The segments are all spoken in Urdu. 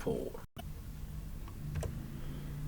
4।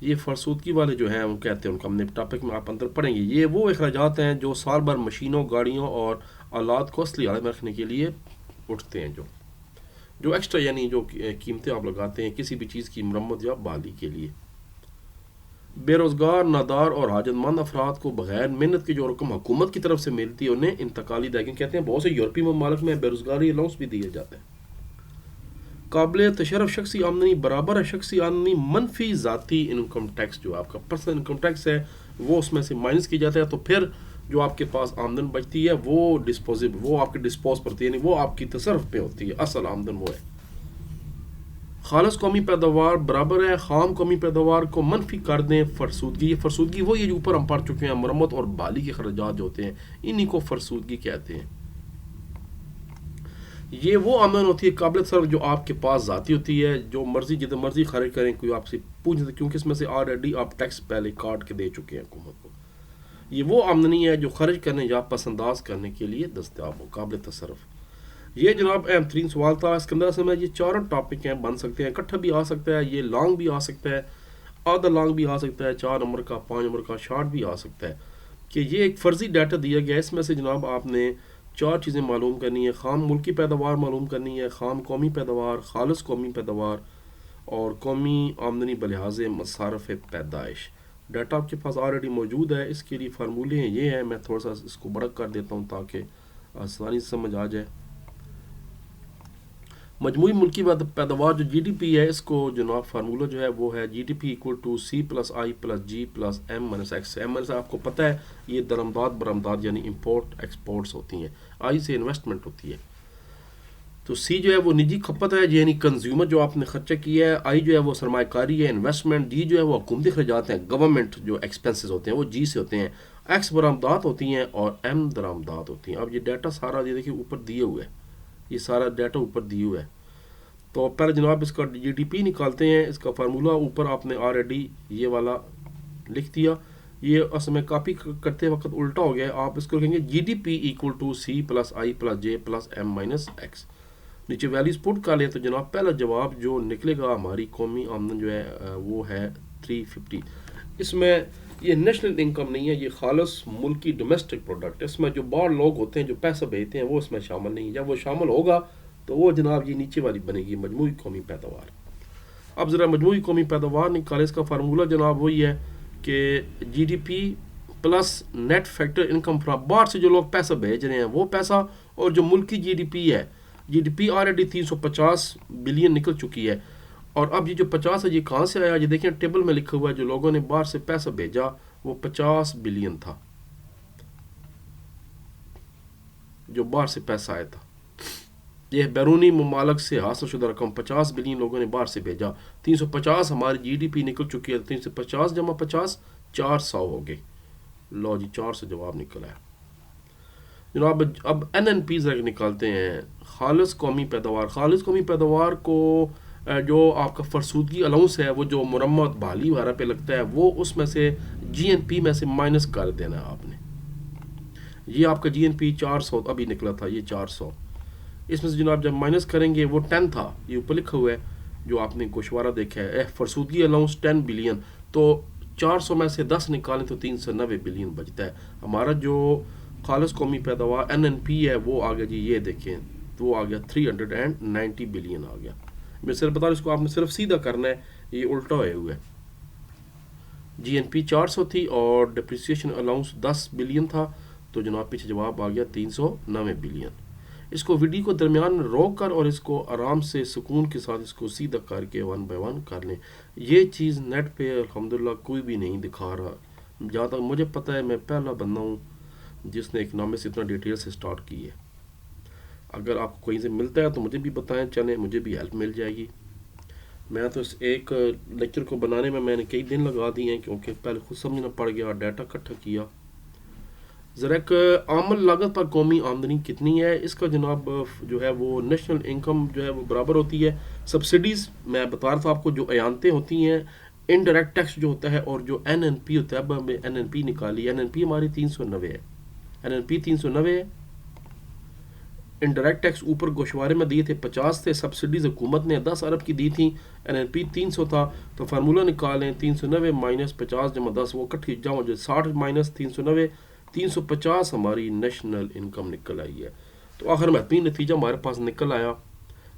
یہ فرسودگی والے جو ہیں وہ کہتے ہیں، ان کا ہم نے ٹاپک میں آپ اندر پڑھیں گے، یہ وہ اخراجات ہیں جو سال بھر مشینوں، گاڑیوں اور آلات کو اصلی حالت میں رکھنے کے لیے اٹھتے ہیں، جو ایکسٹرا یعنی جو قیمتیں آپ لگاتے ہیں کسی بھی چیز کی مرمت یا بحالی کے لیے۔ بے روزگار، نادار اور حاجت مند افراد کو بغیر محنت کی جو رقم حکومت کی طرف سے ملتی ہے انہیں انتقالی دائیگی کہتے ہیں۔ بہت سے یورپی ممالک میں بے روزگاری الاؤنس بھی دیا جاتا ہے۔ قابل تشرف شخصی آمدنی برابر ہے شخصی آمدنی منفی ذاتی انکم ٹیکس، جو آپ کا پرسنل انکم ٹیکس ہے وہ اس میں سے مائنس کی جاتا ہے، تو پھر جو آپ کے پاس آمدن بچتی ہے وہ ڈسپوزیبل، وہ آپ کے ڈسپوز پر ہوتی ہے، یعنی وہ آپ کی تصرف پہ ہوتی ہے، اصل آمدن وہ ہے۔ خالص قومی پیداوار برابر ہے خام قومی پیداوار کو منفی کر دیں فرسودگی۔ یہ فرسودگی وہی ہے جو اوپر ہم پڑھ چکے ہیں، مرمت اور بحالی کے اخراجات جو ہوتے ہیں انہی کو فرسودگی کہتے ہیں۔ یہ وہ آمدن ہوتی ہے قابل تصرف جو آپ کے پاس ذاتی ہوتی ہے، جو مرضی جتنے مرضی خرچ کریں، کوئی آپ سے پوچھ نہیں، کیونکہ اس میں سے آلریڈی آپ ٹیکس پہلے کاٹ کے دے چکے ہیں حکومت کو۔ یہ وہ آمدنی ہے جو خرچ کرنے یا پس انداز کرنے کے لیے دستیاب ہو، قابل تصرف۔ یہ جناب اہم ترین سوال تھا اس کے اندر سے میں یہ چاروں ٹاپک ہیں، بن سکتے ہیں، اکٹھا بھی آ سکتا ہے، یہ لانگ بھی آ سکتا ہے، آدھا لانگ بھی آ سکتا ہے، 4 نمبر کا 5 نمبر کا شارٹ بھی آ سکتا ہے، کہ یہ ایک فرضی ڈیٹا دیا گیا ہے، اس میں سے جناب آپ نے 4 چیزیں معلوم کرنی ہے، خام ملکی پیداوار معلوم کرنی ہے، خام قومی پیداوار، خالص قومی پیداوار اور قومی آمدنی بلحاظ مصارف پیدائش۔ ڈیٹا آپ کے پاس آلریڈی موجود ہے، اس کے لیے فارمولے ہیں یہ ہیں، میں تھوڑا سا اس کو بڑا کر دیتا ہوں تاکہ آسانی سے سمجھ آ جائے۔ مجموعی ملکی پیداوار جو جی ڈی پی ہے، اس کو جناب فارمولہ جو ہے وہ ہے G D P equal to C plus I plus G plus M minus X. M minus آپ کو پتہ ہے یہ درآمدات برآمدات یعنی امپورٹ ایکسپورٹس ہوتی ہیں، آئی سے انویسٹمنٹ ہوتی ہے، تو سی جو ہے وہ نجی کھپت ہے یعنی کنزیومر جو آپ نے خرچہ کیا ہے، آئی جو ہے وہ سرمایہ کاری ہے انویسٹمنٹ، جی جو ہے وہ حکومتی اخراجات ہیں گورنمنٹ جو ایکسپینسز ہوتے ہیں وہ جی سے ہوتے ہیں، ایکس برآمدات ہوتی ہیں اور ایم درآمدات ہوتی ہیں۔ اب یہ ڈیٹا سارا یہ دیکھیے اوپر دیے ہوئے ہے، یہ سارا ڈیٹا اوپر دیے ہوئے ہے، تو پہلے جناب اس کا جی ڈی پی نکالتے ہیں، اس کا فارمولہ اوپر آپ نے آلریڈی یہ والا لکھ دیا، یہ اصل میں کاپی کرتے وقت الٹا ہو گیا، آپ اس کو لکھیں گے G D P equal to C plus I plus G plus M minus X, نیچے ویلیوز پٹ کر لیں تو جناب پہلا جواب جو نکلے گا ہماری قومی آمدن جو ہے وہ ہے 350۔ اس میں یہ نیشنل انکم نہیں ہے، یہ خالص ملکی ڈومیسٹک پروڈکٹ، اس میں جو باہر لوگ ہوتے ہیں جو پیسہ بھیجتے ہیں وہ اس میں شامل نہیں، جب وہ شامل ہوگا تو وہ جناب یہ نیچے والی بنے گی مجموعی قومی پیداوار۔ اب ذرا مجموعی قومی پیداوار نکالے، اس کا فارمولہ جناب وہی ہے کہ G D P plus net factor income from, باہر سے جو لوگ پیسہ بھیج رہے ہیں وہ پیسہ، اور جو ملکی جی ڈی پی ہے، G D P already 350 billion نکل چکی ہے، اور اب یہ جو 50 ہے یہ کہاں سے آیا، یہ دیکھیں ٹیبل میں لکھا ہوا ہے جو لوگوں نے باہر سے پیسہ بھیجا وہ 50 بلین تھا، جو باہر سے پیسہ آیا تھا، یہ بیرونی ممالک سے حاصل شدہ رقم 50 بلین لوگوں نے باہر سے بھیجا، 350 ہماری جی ڈی پی نکل چکی ہے، 350 جمع 50 400 ہو گئے، لو جی 400 جواب نکلا ہے جناب۔ اب این این پی ذرا نکالتے ہیں، خالص قومی پیداوار، خالص قومی پیداوار کو جو آپ کا فرسودگی الاؤنس ہے وہ جو مرمت بحالی وغیرہ پہ لگتا ہے وہ اس میں سے جی این پی میں سے مائنس کر دینا ہے آپ نے، یہ آپ کا جی این پی 400 ابھی نکلا تھا، یہ 400، اس میں سے جناب جب مائنس کریں گے وہ 10 تھا، یہ اوپر لکھا ہوا ہے جو آپ نے گوشوارہ دیکھا ہے، فرسودگی الاؤنس 10 بلین، تو 400 میں سے 10 نکالیں تو 390 بلین بچتا ہے، ہمارا جو خالص قومی پیداوار این این پی ہے وہ آ گیا جی، یہ دیکھیں تو وہ آ گیا 390 بلین آ گیا، میں صرف بتا رہا ہوں اس کو آپ نے صرف سیدھا کرنا ہے، یہ الٹا ہوئے ہوئے ہے، جی این پی 400 تھی اور ڈپریسیشن الاؤنس 10 بلین تھا، تو جناب پیچھے جواب آ گیا 390 بلین۔ اس کو ویڈیو کو درمیان روک کر اور اس کو آرام سے سکون کے ساتھ اس کو سیدھا کر کے 1 بائی 1 کر لیں، یہ چیز نیٹ پہ الحمدللہ کوئی بھی نہیں دکھا رہا، جہاں تک مجھے پتہ ہے میں پہلا بندہ ہوں جس نے اکنامکس اتنا ڈیٹیل سے سٹارٹ کی ہے، اگر آپ کو کہیں سے ملتا ہے تو مجھے بھی بتائیں، چلیں مجھے بھی ہیلپ مل جائے گی، میں تو اس ایک لیکچر کو بنانے میں نے کئی دن لگا دیے ہیں کیونکہ پہلے خود سمجھنا پڑ گیا، ڈیٹا اکٹھا کیا۔ ذرا ایک عامل لاگت پر قومی آمدنی کتنی ہے، اس کا جناب جو ہے وہ نیشنل انکم جو ہے وہ برابر ہوتی ہے سبسڈیز، میں بتا رہا تھا آپ کو جو اعانتیں ہوتی ہیں، انڈائریکٹ ٹیکس جو ہوتا ہے، اور جو این این پی ہوتا ہے، اب ہمیں این این پی نکالی، این این پی ہماری 390 ہے، این این پی 390 ہے، انڈائریکٹ ٹیکس اوپر گوشوارے میں دیے تھے 50 تھے، سبسڈیز حکومت نے 10 ارب کی دی تھیں، این این پی 300 تھا، تو فارمولہ نکالیں 390 مائنس 50 جمع 10 وہ کٹھی جمع جو 60 مائنس 390 350 ہماری نیشنل انکم نکل آئی ہے۔ تو آخر میں حتمی نتیجہ ہمارے پاس نکل آیا،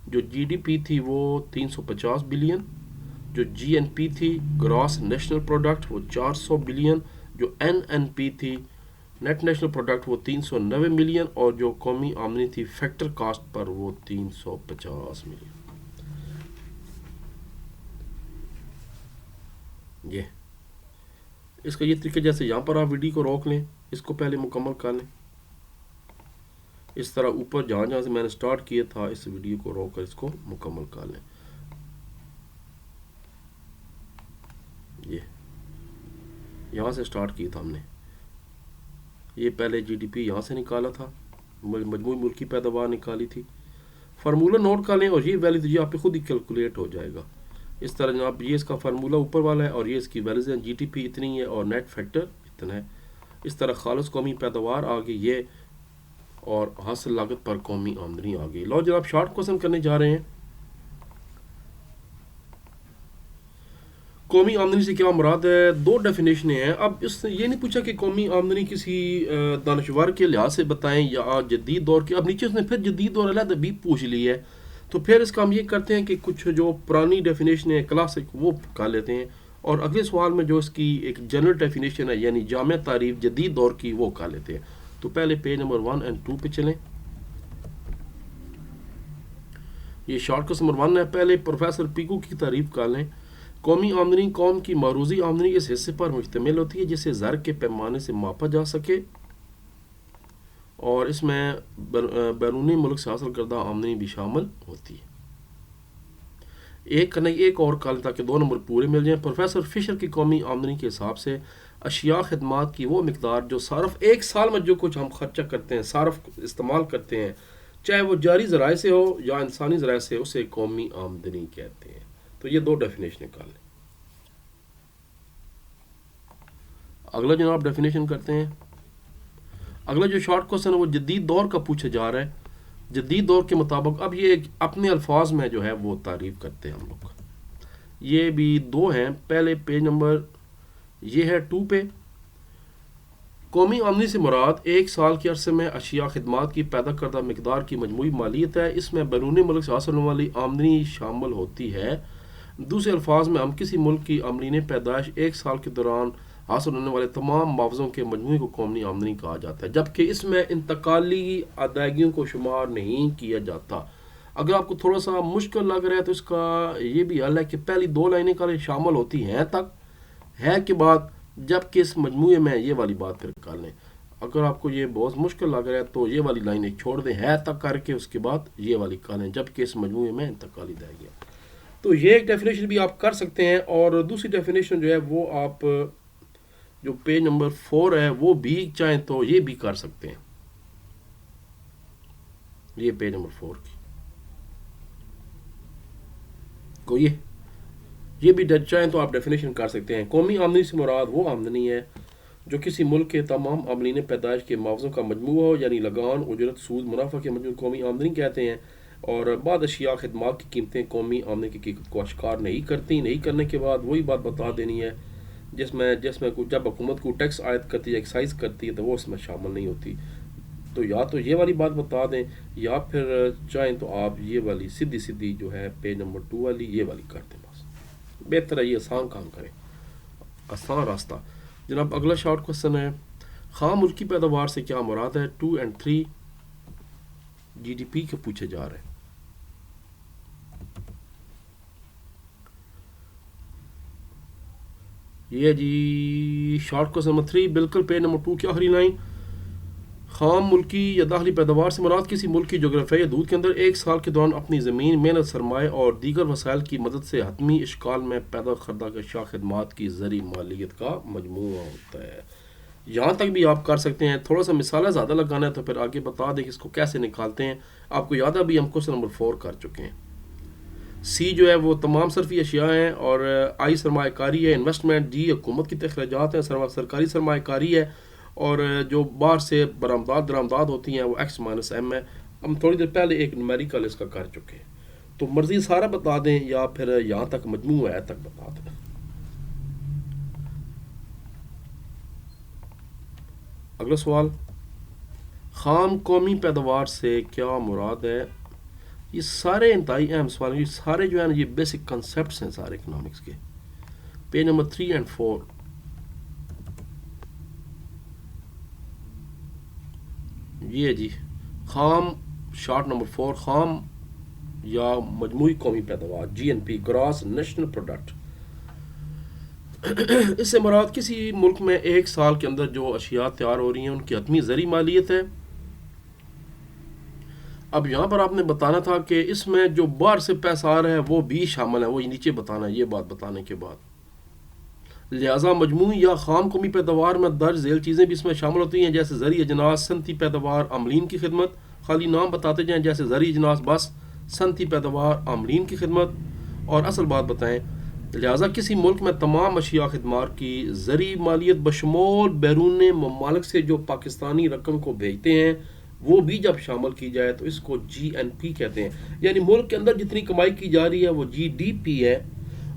جو جی ڈی پی تھی وہ 350 بلین، جو جی این پی تھی گراس نیشنل پروڈکٹ وہ 400 بلین، جو این این پی تھی نیٹ نیشنل پروڈکٹ وہ 390 ملین، اور جو قومی آمدنی تھی فیکٹر کاسٹ پر وہ 350 ملین۔ یہ اس کا یہ طریقہ، جیسے یہاں پر آپ ویڈیو کو روک لیں، اس کو پہلے مکمل کر لیں، اس طرح اوپر جہاں جہاں سے میں نے سٹارٹ کیا تھا اس ویڈیو کو روک کر اس کو مکمل کر لیں۔ یہ یہاں سے سٹارٹ کیا تھا ہم نے، یہ پہلے جی ڈی پی یہاں سے نکالا تھا، مجموعی ملکی پیداوار نکالی تھی، فارمولہ نوٹ کر لیں اور یہ ویلیو یہ آپ پہ خود ہی کیلکولیٹ ہو جائے گا۔ اس طرح جناب یہ اس کا فارمولہ اوپر والا ہے اور یہ اس کی ویلیوز ہیں، جی ٹی پی اتنی ہے اور نیٹ فیکٹر اتنا ہے۔ اس طرح خالص قومی پیداوار آگے یہ، اور حاصل لاگت پر قومی آمدنی آگے۔ لو جناب شارٹ کوسچن کرنے جا رہے ہیں، قومی آمدنی سے کیا مراد ہے؟ دو ڈیفینیشنیں ہیں۔ اب اس نے یہ نہیں پوچھا کہ قومی آمدنی کسی دانشور کے لحاظ سے بتائیں یا جدید دور کے، اب نیچے اس نے پھر جدید دور علیحدہ بھی پوچھ لی ہے، تو پھر اس کا ہم یہ کرتے ہیں کہ کچھ جو پرانی ڈیفینیشن ہے کلاسک وہ کر لیتے ہیں، اور اگلے سوال میں جو اس کی ایک جنرل ڈیفینیشن ہے یعنی جامع تعریف جدید دور کی وہ کر لیتے ہیں۔ تو پہلے پیج نمبر 1 اور 2 پہ چلیں، یہ شارٹ کوسچن نمبر 1 ہے۔ پہلے پروفیسر پیکو کی تعریف کر لیں۔ قومی آمدنی قوم کی معروضی آمدنی اس حصے پر مشتمل ہوتی ہے جسے زر کے پیمانے سے ماپا جا سکے، اور اس میں بیرونی ملک سے حاصل کردہ آمدنی بھی شامل ہوتی ہے۔ ایک اور کال تاکہ 2 نمبر پورے مل جائیں۔ پروفیسر فشر کی قومی آمدنی کے حساب سے اشیاء خدمات کی وہ مقدار جو صارف ایک سال میں جو کچھ ہم خرچہ کرتے ہیں، صارف استعمال کرتے ہیں، چاہے وہ جاری ذرائع سے ہو یا انسانی ذرائع سے، اسے قومی آمدنی کہتے ہیں۔ تو یہ 2 ڈیفینیشن نکال لیں۔ اگلا جناب ڈیفینیشن کرتے ہیں۔ اگلا جو شارٹ کوسچن ہے وہ جدید دور کا پوچھا جا رہا ہے۔ جدید دور کے مطابق اب یہ اپنے الفاظ میں جو ہے وہ تعریف کرتے ہیں ہم لوگ۔ یہ بھی 2 ہیں، پہلے پیج نمبر یہ ہے 2 پہ۔ قومی آمدنی سے مراد ایک سال کے عرصے میں اشیاء خدمات کی پیدا کردہ مقدار کی مجموعی مالیت ہے، اس میں بیرونی ملک سے حاصل ہونے والی آمدنی شامل ہوتی ہے۔ دوسرے الفاظ میں ہم کسی ملک کی آمدنی پیدائش ایک سال کے دوران حاصل ہونے والے تمام معاوضوں کے مجموعے کو قومی آمدنی کہا جاتا ہے، جبکہ اس میں انتقالی ادائیگیوں کو شمار نہیں کیا جاتا۔ اگر آپ کو تھوڑا سا مشکل لگ رہا ہے تو اس کا یہ بھی حل ہے کہ پہلی 2 لائنیں کا شامل ہوتی ہیں تک ہے کے بعد، جبکہ اس مجموعے میں یہ والی بات پھر کر لیں۔ اگر آپ کو یہ بہت مشکل لگ رہا ہے تو یہ والی لائنیں چھوڑ دیں، ہے تک کر کے اس کے بعد یہ والی کر لیں، جبکہ اس مجموعے میں انتقالی ادائیگیاں۔ تو یہ ایک ڈیفینیشن بھی آپ کر سکتے ہیں، اور دوسری ڈیفینیشن جو ہے وہ آپ جو پیج نمبر 4 ہے وہ بھی چاہیں تو یہ بھی کر سکتے ہیں، یہ پیج نمبر 4 کی کو یہ بھی چاہیں تو آپ ڈیفینیشن کر سکتے ہیں۔ قومی آمدنی سے مراد وہ آمدنی ہے جو کسی ملک کے تمام عاملین پیدائش کے معاوضوں کا مجموعہ ہو، یعنی لگان، اجرت، سود، منافع کے مجموعے قومی آمدنی کہتے ہیں۔ اور بعض اشیاء خدمات کی قیمتیں قومی آمدنی کی حقیقت کو اشکار نہیں کرتی۔ نہیں کرنے کے بعد وہی بات بتا دینی ہے جس میں جب حکومت کو ٹیکس عائد کرتی ہے، ایکسائز کرتی ہے، تو وہ اس میں شامل نہیں ہوتی۔ تو یا تو یہ والی بات بتا دیں، یا پھر چاہیں تو آپ یہ والی سیدھی جو ہے پیج نمبر 2 والی یہ والی کر دیں، بس بہتر ہے، یہ آسان کام کریں، آسان راستہ۔ جناب اگلا شارٹ کوسچن ہے، خام ملکی پیداوار سے کیا مراد ہے؟ 2 اور 3 جی ڈی پی کے پوچھے جا رہے ہیں۔ یہ جی شارٹ کوسچن نمبر 3 بالکل پیج نمبر 2 کی آخری لائن، خام ملکی یا داخلی پیداوار سے مراد کسی ملک کی جغرافیائی حدود کے اندر ایک سال کے دوران اپنی زمین، محنت، سرمایہ اور دیگر وسائل کی مدد سے حتمی اشکال میں پیدا کردہ اشیاء خدمات کی زرعی مالیت کا مجموعہ ہوتا ہے۔ یہاں تک بھی آپ کر سکتے ہیں، تھوڑا سا مثالیں زیادہ لگانا ہے تو پھر آگے بتا دیں کہ اس کو کیسے نکالتے ہیں۔ آپ کو یاد ہے ابھی ہم کوسچن نمبر 4 کر چکے ہیں۔ سی جو ہے وہ تمام صرفی اشیاء ہیں، اور آئی سرمایہ کاری ہے، انویسٹمنٹ، ڈی حکومت کی اخراجات ہیں، سرکاری سرمایہ کاری ہے، اور جو باہر سے درآمدات ہوتی ہیں وہ ایکس مائنس ایم ہے۔ ہم تھوڑی دیر پہلے ایک نومیریکل اس کا کر چکے ہیں، تو مرضی سارا بتا دیں یا پھر یہاں تک مجموع ہے تک بتا دیں۔ اگلا سوال، خام قومی پیداوار سے کیا مراد ہے؟ یہ سارے انتہائی اہم سوال ہیں، یہ سارے جو ہیں نا یہ بیسک کنسیپٹس ہیں سارے اکنامکس کے۔ پیج نمبر 3 and 4، یہ جی خام، شارٹ نمبر 4، خام یا مجموعی قومی پیداوار، G N P, gross national product. اس سے مراد کسی ملک میں ایک سال کے اندر جو اشیاء تیار ہو رہی ہیں ان کی حتمی زرعی مالیت ہے۔ اب یہاں پر آپ نے بتانا تھا کہ اس میں جو باہر سے پیسہ آ رہا ہے وہ بھی شامل ہے، وہ نیچے بتانا ہے، یہ بات بتانے کے بعد لہٰذا مجموعی یا خام قومی پیداوار میں درج ذیل چیزیں بھی اس میں شامل ہوتی ہیں، جیسے زرعی اجناس، صنعتی پیداوار، عاملین کی خدمت۔ خالی نام بتاتے جائیں، جیسے زرعی اجناس بس، صنعتی پیداوار، عاملین کی خدمت، اور اصل بات بتائیں۔ لہٰذا کسی ملک میں تمام اشیاء خدمات کی زرعی مالیت بشمول بیرون ممالک سے جو پاکستانی رقم کو بھیجتے ہیں وہ بھی جب شامل کی جائے تو اس کو جی این پی کہتے ہیں، یعنی ملک کے اندر جتنی کمائی کی جا رہی ہے وہ جی ڈی پی ہے،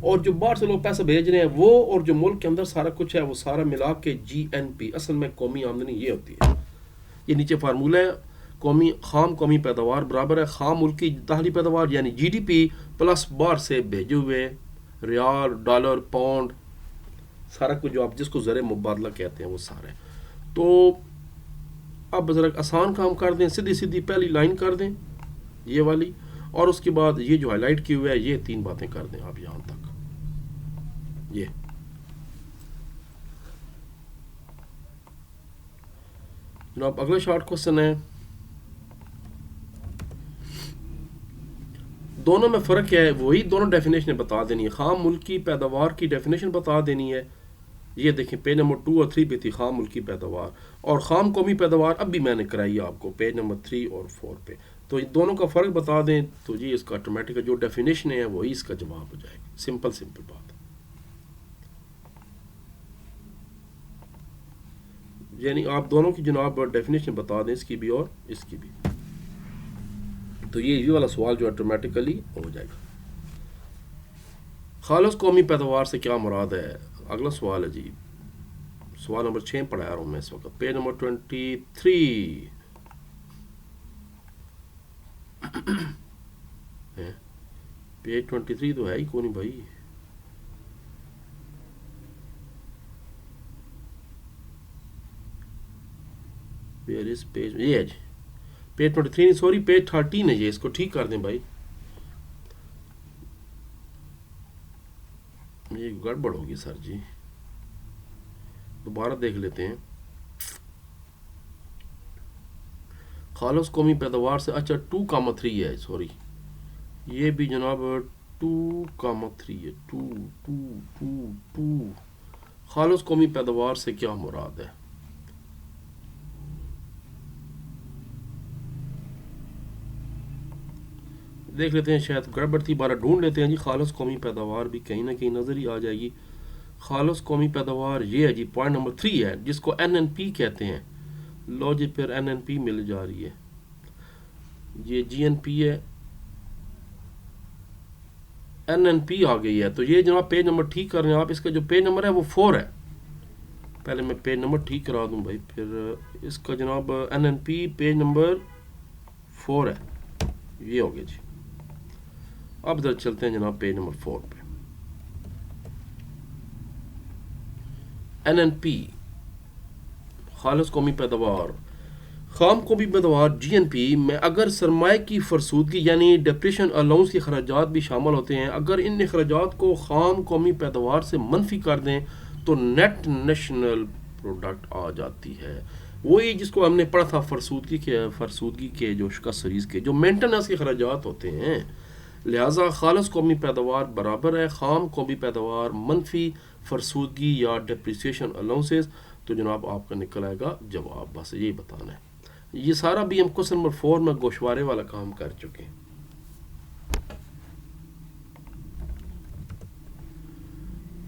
اور جو باہر سے لوگ پیسہ بھیج رہے ہیں وہ، اور جو ملک کے اندر سارا کچھ ہے وہ سارا ملا کے جی این پی، اصل میں قومی آمدنی یہ ہوتی ہے۔ یہ نیچے فارمولہ ہے، خام قومی پیداوار برابر ہے خام ملک کی داخلی پیداوار یعنی جی ڈی پی پلس باہر سے بھیجے ہوئے ریال، ڈالر، پاؤنڈ، سارا کچھ جو آپ جس کو زر مبادلہ کہتے ہیں وہ سارے۔ تو اب ذرا آسان کام کر دیں، سیدھی سیدھی پہلی لائن کر دیں یہ والی، اور اس کے بعد یہ جو ہائی لائٹ کی ہوئے ہے یہ 3 باتیں کر دیں آپ یہاں تک۔ یہ جناب اگلا شارٹ کوسچن ہے، دونوں میں فرق کیا ہے؟ وہی دونوں ڈیفینیشن بتا دینی ہے، خام ملکی پیداوار کی ڈیفینیشن بتا دینی ہے، یہ دیکھیں پیج نمبر 2 اور 3 پہ تھی خام ملکی پیداوار، اور خام قومی پیداوار اب بھی میں نے کرائی ہے آپ کو پیج نمبر 3 اور 4 پہ، تو دونوں کا فرق بتا دیں تو جی اس کا آٹومیٹک جو ڈیفینیشن ہے وہی اس کا جواب ہو جائے گا، سمپل بات، یعنی آپ دونوں کی جناب ڈیفینیشن بتا دیں، اس کی بھی اور اس کی بھی، تو یہ والا سوال جو آٹومیٹکلی ہو جائے گا۔ خالص قومی پیداوار سے کیا مراد ہے؟ اگلا سوال ہے جی، سوال نمبر 6 پڑھا رہا ہوں میں اس وقت، پیج نمبر 23، پیج 23 تو ہے ہی کون بھائی، پیج یہ ہے جی پیج 23، سوری پیج 13 ہے، یہ اس کو ٹھیک کر دیں بھائی، یہ گڑبڑ ہوگی سر جی، دوبارہ دیکھ لیتے ہیں۔ خالص قومی پیداوار سے، اچھا 2,3 ہے، سوری یہ بھی جناب 2,3 ہے، 2 خالص قومی پیداوار سے کیا مراد ہے؟ دیکھ لیتے ہیں، شاید گڑبڑ تھی، بارہ ڈھونڈ لیتے ہیں جی، خالص قومی پیداوار بھی کہیں نہ کہیں نظر ہی آ جائے گی۔ خالص قومی پیداوار یہ ہے جی، پوائنٹ نمبر 3 ہے، جس کو این این پی کہتے ہیں، لو جی پھر این این پی مل جا رہی ہے، یہ جی این پی ہے، این این پی آ گئی ہے، تو یہ جناب پیج نمبر ٹھیک کر رہے ہیں آپ، اس کا جو پیج نمبر ہے وہ 4 ہے، پہلے میں پیج نمبر ٹھیک کرا دوں بھائی، پھر اس کا جناب N N P page number 4 ہے، یہ ہو گیا جی۔ اب ادھر چلتے ہیں جناب پیج نمبر 4 پہ، این این پی خالص قومی پیداوار، خام قومی پیداوار جی این پی میں اگر سرمایہ کی فرسودگی یعنی ڈپریشن الاؤنس کے اخراجات بھی شامل ہوتے ہیں، اگر ان اخراجات کو خام قومی پیداوار سے منفی کر دیں تو نیٹ نیشنل پروڈکٹ آ جاتی ہے، وہی جس کو ہم نے پڑھا تھا فرسودگی کے جو شکست سیریز کے جو مینٹننس کے اخراجات ہوتے ہیں۔ لہٰذا خالص قومی پیداوار برابر ہے خام قومی پیداوار منفی فرسودگی یا ڈپریسیشن الاؤنسز، تو جناب آپ کا نکل آئے گا جواب، بس یہی بتانا ہے۔ یہ سارا بھی ہم کوسچن نمبر 4 میں گوشوارے والا کام کر چکے ہیں۔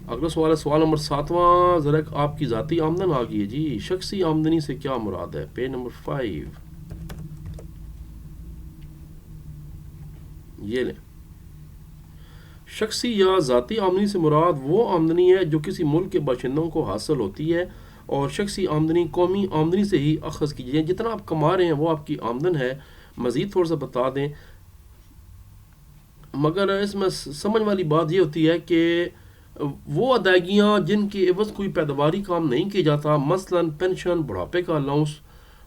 اگلا سوال ہے، سوال نمبر 7واں، ذرا آپ کی ذاتی آمدن آ گئی ہے جی، شخصی آمدنی سے کیا مراد ہے؟ پیج نمبر 5، یہ لیں، شخصی یا ذاتی آمدنی سے مراد وہ آمدنی ہے جو کسی ملک کے باشندوں کو حاصل ہوتی ہے، اور شخصی آمدنی قومی آمدنی سے ہی اخذ کی جائے، جتنا آپ کما رہے ہیں وہ آپ کی آمدن ہے۔ مزید تھوڑا سا بتا دیں، مگر اس میں سمجھ والی بات یہ ہوتی ہے کہ وہ ادائیگیاں جن کے عوض کوئی پیداواری کام نہیں کیا جاتا، مثلا پینشن، بڑھاپے کا الاؤنس،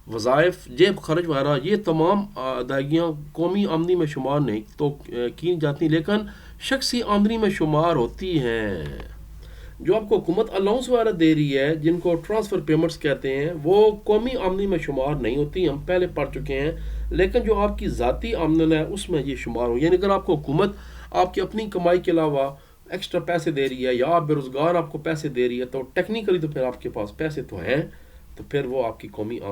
وظائف، جیب خرچ وغیرہ، یہ تمام ادائیگیاں قومی آمدنی میں شمار نہیں تو کی جاتی، لیکن شخصی آمدنی میں شمار ہوتی ہیں۔ جو آپ کو حکومت الاؤنس وغیرہ دے رہی ہے، جن کو ٹرانسفر پیمنٹس کہتے ہیں، وہ قومی آمدنی میں شمار نہیں ہوتی، ہم پہلے پڑھ چکے ہیں، لیکن جو آپ کی ذاتی آمدن ہے اس میں یہ شمار ہو، یعنی اگر آپ کو حکومت آپ کی اپنی کمائی کے علاوہ ایکسٹرا پیسے دے رہی ہے، یا آپ بے روزگار آپ کو پیسے دے رہی ہے، تو ٹیکنیکلی تو پھر آپ کے پاس پیسے تو ہیں، تو پھر وہ آپ کی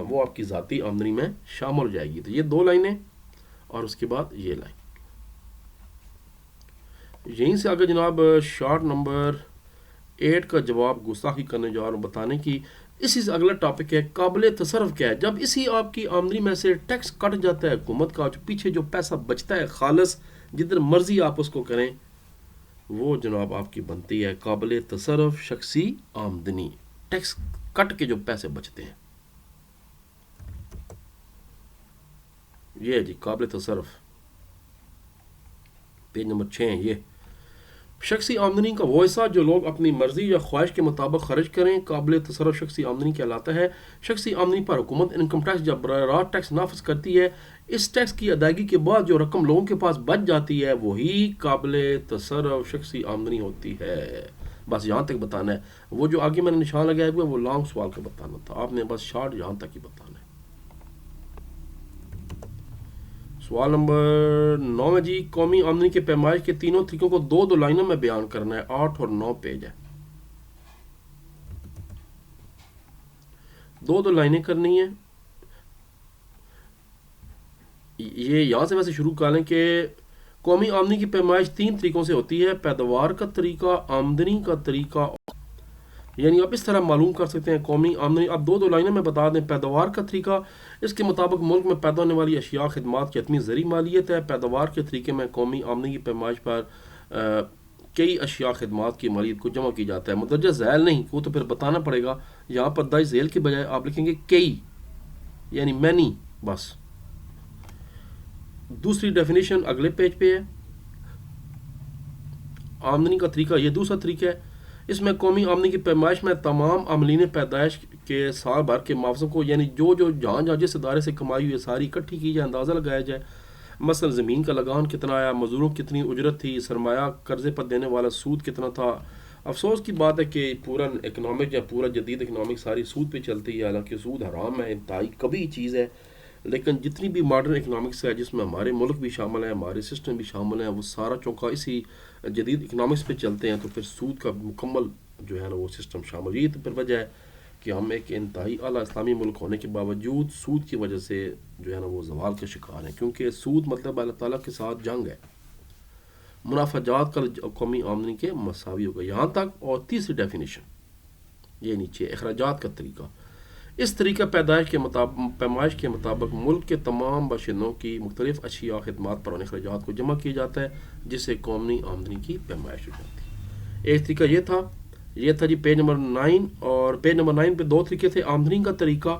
وہ آپ کی ذاتی آمدنی میں شامل ہو جائے گی۔ تو یہ دو لائنیں اور اس کے بعد یہ لائن، یہیں سے آگے جناب شارٹ نمبر 8 کا جواب گستاخی کرنے جا رہا ہوں، بتانے کی اسی سے اگلا ٹاپک ہے قابل تصرف کیا ہے۔ جب اسی آپ کی آمدنی میں سے ٹیکس کٹ جاتا ہے حکومت کا، جو پیچھے جو پیسہ بچتا ہے خالص، جدھر مرضی آپ اس کو کریں، وہ جناب آپ کی بنتی ہے قابل تصرف شخصی آمدنی، ٹیکس کٹ کے جو پیسے بچتے ہیں، یہ ہے جی قابل تصرف، پیج نمبر 6 ہے یہ۔ شخصی آمدنی کا وہ حصہ جو لوگ اپنی مرضی یا خواہش کے مطابق خرچ کریں، قابل تصرف شخصی آمدنی کہلاتا ہے۔ شخصی آمدنی پر حکومت انکم ٹیکس یا براہ راست ٹیکس نافذ کرتی ہے۔ اس ٹیکس کی ادائیگی کے بعد جو رقم لوگوں کے پاس بچ جاتی ہے وہی قابل تصرف شخصی آمدنی ہوتی ہے۔ بس یہاں تک بتانا ہے، وہ جو آگے میں نے نشان لگایا ہوا ہے وہ لانگ سوال کا بتانا تھا، آپ نے بس شارٹ یہاں تک ہی بتانا ہے۔ سوال نمبر 9 ہے جی، قومی آمدنی کے پیمائش کے تینوں طریقوں کو دو لائنوں میں بیان کرنا ہے، 8 اور 9 پیج ہے، دو لائنیں کرنی ہیں۔ یہ یہاں سے ویسے شروع کر لیں کہ قومی آمدنی کی پیمائش 3 طریقوں سے ہوتی ہے، پیداوار کا طریقہ، آمدنی کا طریقہ، یعنی آپ اس طرح معلوم کر سکتے ہیں قومی آمدنی۔ اب دو لائنوں میں بتا دیں، پیداوار کا طریقہ، اس کے مطابق ملک میں پیدا ہونے والی اشیاء خدمات کی حتمی زرعی مالیت ہے۔ پیداوار کے طریقے میں قومی آمدنی کی پیمائش پر کئی اشیاء خدمات کی مالیت کو جمع کی جاتا ہے، مدرجہ ذیل نہیں، وہ تو پھر بتانا پڑے گا، یہاں پر دائی ذیل کے بجائے آپ لکھیں گے کئی، یعنی مینی بس۔ دوسری ڈیفینیشن اگلے پیج پہ ہے، آمدنی کا طریقہ یہ دوسرا طریقہ ہے، اس میں قومی آمدنی کی پیمائش میں تمام عاملین پیدائش کے سال بھر کے معاوضوں کو، یعنی جو جہاں جس ادارے سے کمائی ہوئی ساری اکٹھی کی جائے، اندازہ لگایا جائے، مثلا زمین کا لگان کتنا آیا، مزدوروں کی کتنی اجرت تھی، سرمایہ قرضے پر دینے والا سود کتنا تھا۔ افسوس کی بات ہے کہ پورا اکنامک یا پورا جدید اکنامک ساری سود پہ چلتی ہے، حالانکہ سود حرام ہے، انتہائی کبھی چیز ہے، لیکن جتنی بھی ماڈرن اکنامکس ہے جس میں ہمارے ملک بھی شامل ہیں، ہمارے سسٹم بھی شامل ہیں، وہ سارا چونکا اسی جدید اکنامکس پہ چلتے ہیں، تو پھر سود کا مکمل جو ہے نا وہ سسٹم شامل، یہ تو پھر وجہ ہے کہ ہم ایک انتہائی اعلیٰ اسلامی ملک ہونے کے باوجود سود کی وجہ سے جو ہے نا وہ زوال کے شکار ہیں، کیونکہ سود مطلب اللہ تعالیٰ کے ساتھ جنگ ہے، منافع جات کا قومی آمدنی کے مساوی ہوگا یہاں تک۔ اور تیسری ڈیفینیشن یہ نیچے، اخراجات کا طریقہ، اس طریقہ پیمائش کے مطابق ملک کے تمام باشندوں کی مختلف اشیاء خدمات پر ان اخراجات کو جمع کیا جاتا ہے، جس سے قومی آمدنی کی پیمائش ہو جاتی ہے۔ ایک طریقہ یہ تھا جی پیج نمبر 9، اور پیج نمبر 9 پہ 2 طریقے تھے، آمدنی کا طریقہ،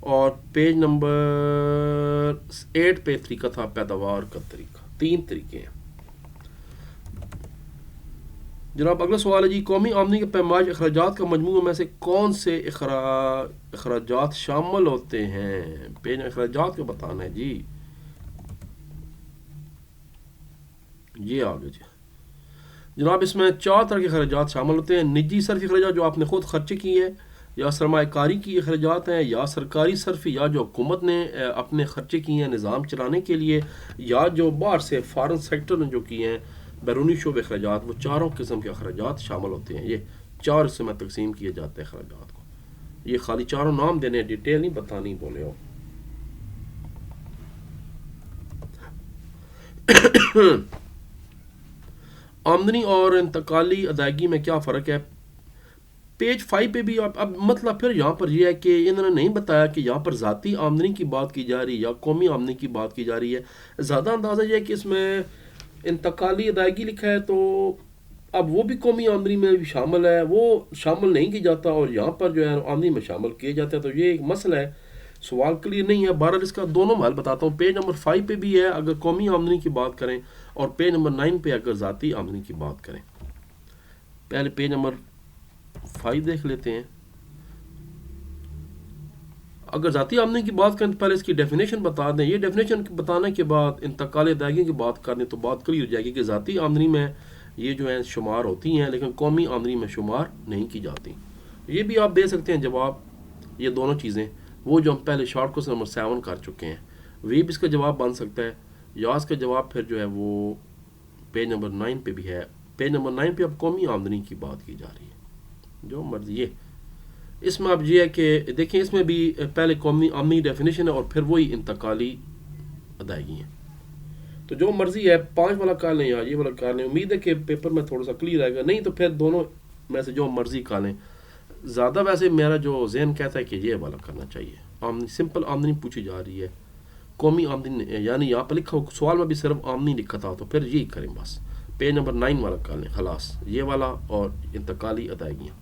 اور پیج نمبر 8 پہ طریقہ تھا پیداوار کا طریقہ، 3 طریقے ہیں جناب۔ اگلا سوال ہے جی، قومی آمدنی کے پیمائش اخراجات کا مجموعہ میں سے کون سے اخراجات شامل ہوتے ہیں؟ پیج اخراجات کا بتانا ہے جی، یہ آگے جی جناب، اس میں 4 طرح کے اخراجات شامل ہوتے ہیں، نجی صرفی اخراجات جو آپ نے خود خرچے کیے ہیں، یا سرمایہ کاری کی اخراجات ہیں، یا سرکاری صرفی یا جو حکومت نے اپنے خرچے کیے ہیں نظام چلانے کے لیے، یا جو باہر سے فارن سیکٹر نے جو کیے ہیں بیرونی شعبے اخراجات، وہ چاروں قسم کے اخراجات شامل ہوتے ہیں۔ یہ 4 حصے میں تقسیم کیے جاتے ہیں اخراجات کو، یہ خالی چاروں نام دینے، ڈیٹیل نہیں بتانی بولے ہو۔ آمدنی اور انتقالی ادائیگی میں کیا فرق ہے؟ پیج 5 پہ بھی اب مطلب پھر یہاں پر یہ ہے کہ انہوں نے نہیں بتایا کہ یہاں پر ذاتی آمدنی کی بات کی جا رہی ہے یا قومی آمدنی کی بات کی جا رہی ہے۔ زیادہ اندازہ یہ ہے کہ اس میں انتقالی ادائیگی لکھا ہے تو اب وہ بھی قومی آمدنی میں بھی شامل ہے، وہ شامل نہیں کی جاتا اور یہاں پر جو ہے آمدنی میں شامل کیے جاتے ہیں، تو یہ ایک مسئلہ ہے، سوال کلیئر نہیں ہے۔ بہرحال اس کا دونوں حل بتاتا ہوں۔ پیج نمبر 5 پہ بھی ہے اگر قومی آمدنی کی بات کریں، اور پیج نمبر 9 پہ اگر ذاتی آمدنی کی بات کریں۔ پہلے پیج نمبر 5 دیکھ لیتے ہیں۔ اگر ذاتی آمدنی کی بات کریں تو پہلے اس کی ڈیفینیشن بتا دیں۔ یہ ڈیفینیشن بتانے کے بعد انتقال ادائیگی کی بات کر دیں تو بات کلیئر ہو جائے گی کہ ذاتی آمدنی میں یہ جو ہیں شمار ہوتی ہیں، لیکن قومی آمدنی میں شمار نہیں کی جاتی۔ یہ بھی آپ دے سکتے ہیں جواب، یہ دونوں چیزیں وہ جو ہم پہلے شارٹ کوسچن نمبر 7 کر چکے ہیں، وہی بھی اس کا جواب بن سکتا ہے، یا اس کا جواب پھر جو ہے وہ پیج نمبر 9 پہ بھی ہے۔ پیج نمبر 9 پہ اب قومی آمدنی کی بات کی جا رہی ہے، جو مرضی یہ اس میں اب یہ ہے کہ دیکھیں اس میں بھی پہلے قومی آمدنی ڈیفینیشن ہے اور پھر وہی انتقالی ادائیگی ہیں، تو جو مرضی ہے 5 والا کر لیں یا یہ والا کر لیں۔ امید ہے کہ پیپر میں تھوڑا سا کلیئر آئے گا، نہیں تو پھر دونوں میں سے جو مرضی کر لیں۔ زیادہ ویسے میرا جو ذہن کہتا ہے کہ یہ والا کرنا چاہیے، آمدنی سمپل آمدنی پوچھی جا رہی ہے، قومی آمدنی یعنی یہاں پہ لکھا ہو سوال میں بھی صرف آمدنی لکھا تھا، تو پھر یہی کریں بس۔ پیج نمبر 9 والا کر لیں، خلاص یہ والا اور انتقالی ادائیگیاں۔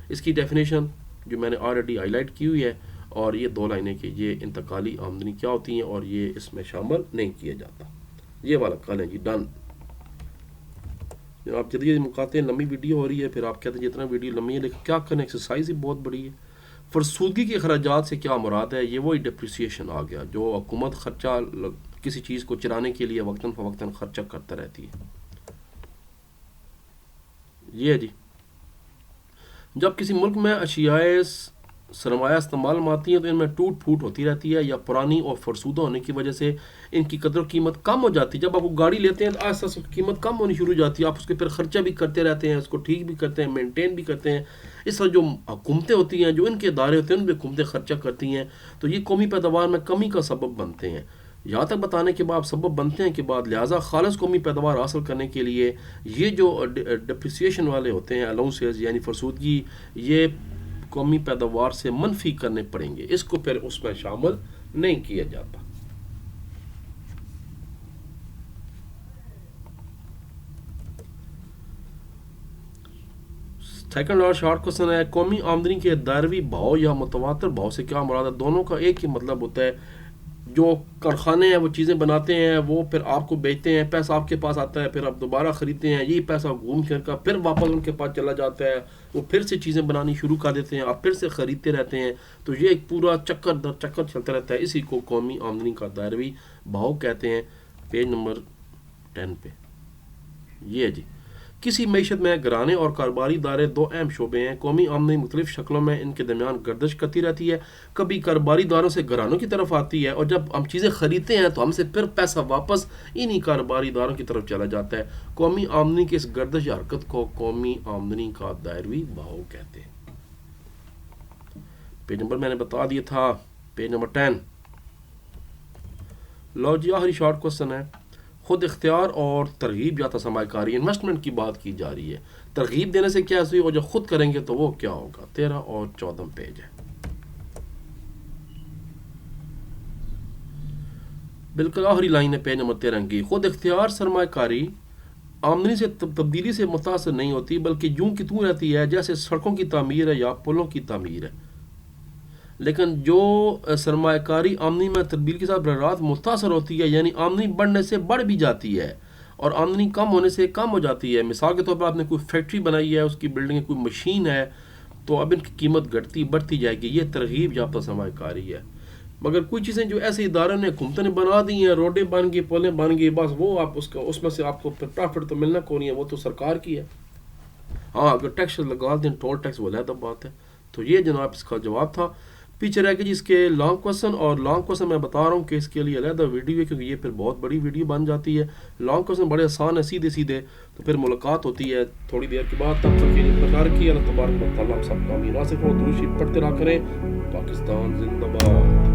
اس کی ڈیفینیشن جو میں نے آلریڈی ہائی لائٹ کی ہوئی ہے، اور یہ 2 لائنیں کہ یہ انتقالی آمدنی کیا ہوتی ہیں اور یہ اس میں شامل نہیں کیا جاتا، یہ والا کر لیں جی، ڈن۔ آپ جلدی جلدی مکاتے ہیں، لمبی ویڈیو ہو رہی ہے، پھر آپ کہتے ہیں جتنا ویڈیو لمبی ہے لیکن کیا کریں، ایکسرسائز ہی بہت بڑی ہے۔ فرسودگی کے اخراجات سے کیا مراد ہے؟ یہ وہی ڈپریسیشن آ گیا جو حکومت خرچہ کسی چیز کو چلانے کے لیے وقتاً فوقتاً خرچہ کرتا رہتی ہے۔ یہ ہے جی، جب کسی ملک میں اشیاء سرمایہ استعمال میں آتی ہیں تو ان میں ٹوٹ پھوٹ ہوتی رہتی ہے، یا پرانی اور فرسودہ ہونے کی وجہ سے ان کی قدر و قیمت کم ہو جاتی ہے۔ جب آپ وہ گاڑی لیتے ہیں تو آہستہ آہستہ اس کی قیمت کم ہونی شروع ہو جاتی ہے، آپ اس کے پھر خرچہ بھی کرتے رہتے ہیں، اس کو ٹھیک بھی کرتے ہیں، مینٹین بھی کرتے ہیں۔ اس طرح جو حکومتیں ہوتی ہیں، جو ان کے ادارے ہوتے ہیں، ان پہ حکومتیں خرچہ کرتی ہیں، تو یہ قومی پیداوار میں کمی کا سبب بنتے ہیں۔ یہاں تک بتانے کے بعد سبب بنتے ہیں کہ بعد لہٰذا خالص قومی پیداوار حاصل کرنے کے لیے یہ جو ڈپریسیشن والے ہوتے ہیں الاؤنسز یعنی فرسودگی، یہ قومی پیداوار سے منفی کرنے پڑیں گے، اس کو پھر اس میں شامل نہیں کیا جاتا۔ سیکنڈ اور شارٹ کوسچن ہے، قومی آمدنی کے دائروی بھاؤ یا متواتر بھاؤ سے کیا مراد ہے؟ دونوں کا ایک ہی مطلب ہوتا ہے، جو کارخانے ہیں وہ چیزیں بناتے ہیں، وہ پھر آپ کو بیچتے ہیں، پیسہ آپ کے پاس آتا ہے، پھر آپ دوبارہ خریدتے ہیں، یہی پیسہ گھوم پھر کر پھر واپس ان کے پاس چلا جاتا ہے، وہ پھر سے چیزیں بنانی شروع کر دیتے ہیں، آپ پھر سے خریدتے رہتے ہیں، تو یہ ایک پورا چکر در چکر چلتا رہتا ہے، اسی کو قومی آمدنی کا دائروی بھاؤ کہتے ہیں۔ پیج نمبر 10 پہ یہ ہے جی، کسی معیشت میں گھرانے اور کاروباری ادارے 2 اہم شعبے ہیں۔ قومی آمدنی مختلف شکلوں میں ان کے درمیان گردش کرتی رہتی ہے، کبھی کاروباری اداروں سے گھرانوں کی طرف آتی ہے، اور جب ہم چیزیں خریدتے ہیں تو ہم سے پھر پیسہ واپس انہی کاروباری اداروں کی طرف چلا جاتا ہے۔ قومی آمدنی کی اس گردش حرکت کو قومی آمدنی کا دائروی بھاؤ کہتے ہیں۔ پیج نمبر میں نے بتا دیا تھا، پیج نمبر 10۔ لو جی آخری شارٹ کوسچن ہے، خود اختیار اور ترغیب یا سرمایہ کاری انویسٹمنٹ کی بات کی جا رہی ہے، ترغیب دینے سے کیا ہوئی اور جب خود کریں گے تو وہ کیا ہوگا؟ 13 اور 14 پیج ہے، بالکل آخری لائن ہے پیج نمبر 13 کی۔ خود اختیار سرمایہ کاری آمدنی سے تبدیلی سے متاثر نہیں ہوتی، بلکہ یوں کی توں رہتی ہے جیسے سڑکوں کی تعمیر ہے یا پلوں کی تعمیر ہے، لیکن جو سرمایہ کاری آمدنی میں تبدیلی کے ساتھ براہ راست متاثر ہوتی ہے، یعنی آمدنی بڑھنے سے بڑھ بھی جاتی ہے اور آمدنی کم ہونے سے کم ہو جاتی ہے۔ مثال کے طور پر آپ نے کوئی فیکٹری بنائی ہے، اس کی بلڈنگ کوئی مشین ہے، تو اب ان کی قیمت گھٹتی بڑھتی جائے گی، یہ ترغیب یافتہ سرمایہ کاری ہے۔ مگر کوئی چیزیں جو ایسے اداروں نے حکومتوں نے بنا دی ہیں، روڈیں بن گئی، پلیں بن گئی، بس وہ آپ اس میں سے آپ کو پروفٹ تو ملنا کو نہیں ہے، وہ تو سرکار کی ہے۔ ہاں اگر ٹیکس لگا دیں، ٹول ٹیکس وہ علیحدہ بات ہے۔ تو یہ جناب اس کا جواب تھا۔ پیچھے رہ کے جی اس کے لانگ کوسچن، اور لانگ کوسچن میں بتا رہا ہوں کہ اس کے لیے علیحدہ ویڈیو ہے، کیونکہ یہ پھر بہت بڑی ویڈیو بن جاتی ہے۔ لانگ کوسچن بڑے آسان ہے، سیدھے سیدھے، تو پھر ملاقات ہوتی ہے تھوڑی دیر کے بعد، تب تک یہ انتظار کیا۔ اللہ تبارک و تعالیٰ ہم سب کا امین واسف ہو، درود شریف پڑھتے رہا کریں۔ پاکستان زندہ باد۔